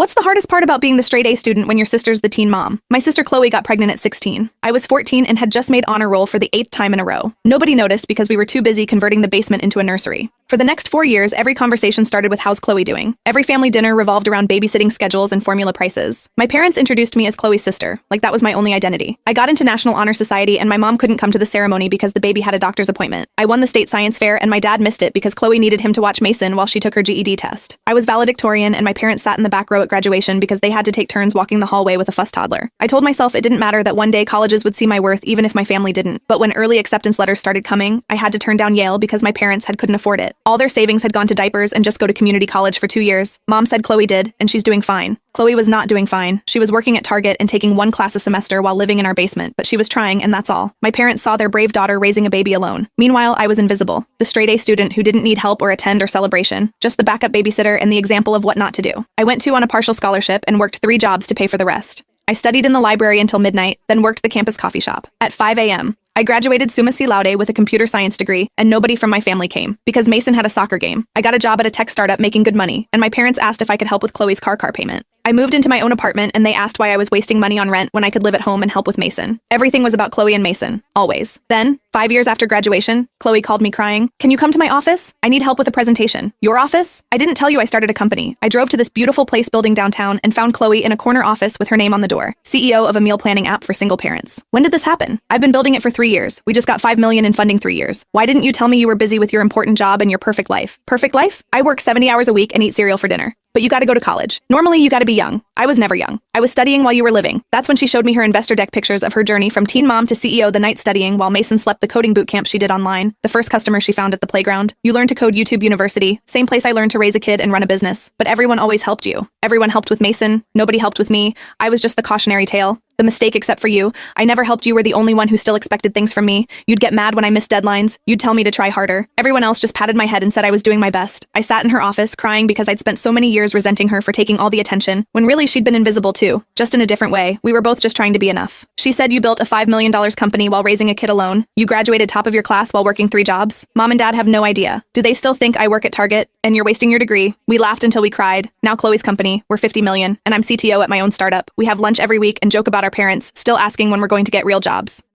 What's the hardest part about being the straight A student when your sister's the teen mom? My sister Chloe got pregnant at 16. I was 14 and had just made honor roll for the 8th time in a row. Nobody noticed because we were too busy converting the basement into a nursery. For the next 4 years, every conversation started with how's Chloe doing. Every family dinner revolved around babysitting schedules and formula prices. My parents introduced me as Chloe's sister, like that was my only identity. I got into National Honor Society and my mom couldn't come to the ceremony because the baby had a doctor's appointment. I won the state science fair and my dad missed it because Chloe needed him to watch Mason while she took her GED test. I was valedictorian and my parents sat in the back row at graduation because they had to take turns walking the hallway with a fuss toddler. I told myself it didn't matter that one day colleges would see my worth even if my family didn't. But when early acceptance letters started coming, I had to turn down Yale because my parents couldn't afford it. All their savings had gone to diapers and just go to community college for 2 years. Mom said Chloe did, and she's doing fine. Chloe was not doing fine. She was working at Target and taking 1 class a semester while living in our basement, but she was trying and that's all. My parents saw their brave daughter raising a baby alone. Meanwhile, I was invisible, the straight A student who didn't need help or attend or celebration, just the backup babysitter and the example of what not to do. I went on a partial scholarship and worked 3 jobs to pay for the rest. I studied in the library until midnight, then worked the campus coffee shop. At 5 a.m., I graduated summa cum laude with a computer science degree, and nobody from my family came, because Mason had a soccer game. I got a job at a tech startup making good money, and my parents asked if I could help with Chloe's car payment. I moved into my own apartment, and they asked why I was wasting money on rent when I could live at home and help with Mason. Everything was about Chloe and Mason, always. Then, 5 years after graduation, Chloe called me crying, "Can you come to my office? I need help with a presentation." "Your office?" "I didn't tell you I started a company." I drove to this beautiful place building downtown and found Chloe in a corner office with her name on the door, CEO of a meal planning app for single parents. "When did this happen?" "I've been building it for 3 years. We just got $5 million in funding 3 years. Why didn't you tell me you were busy with your important job and your perfect life?" "Perfect life? I work 70 hours a week and eat cereal for dinner. But you gotta go to college. Normally, you gotta be young. I was never young. I was studying while you were living." That's when she showed me her investor deck pictures of her journey from teen mom to CEO the night studying while Mason slept the coding boot camp she did online, the first customer she found at the playground. You learn to code YouTube University, same place I learned to raise a kid and run a business. But everyone always helped you. Everyone helped with Mason. Nobody helped with me. I was just the cautionary tale. The mistake except for you. I never helped you were the only one who still expected things from me. You'd get mad when I missed deadlines. You'd tell me to try harder. Everyone else just patted my head and said I was doing my best. I sat in her office crying because I'd spent so many years resenting her for taking all the attention, when really she'd been invisible too, just in a different way. We were both just trying to be enough. She said you built a $5 million company while raising a kid alone. You graduated top of your class while working 3 jobs. Mom and Dad have no idea. Do they still think I work at Target? And you're wasting your degree. We laughed until we cried. Now Chloe's company, we're 50 million, and I'm CTO at my own startup. We have lunch every week and joke about our parents, still asking when we're going to get real jobs.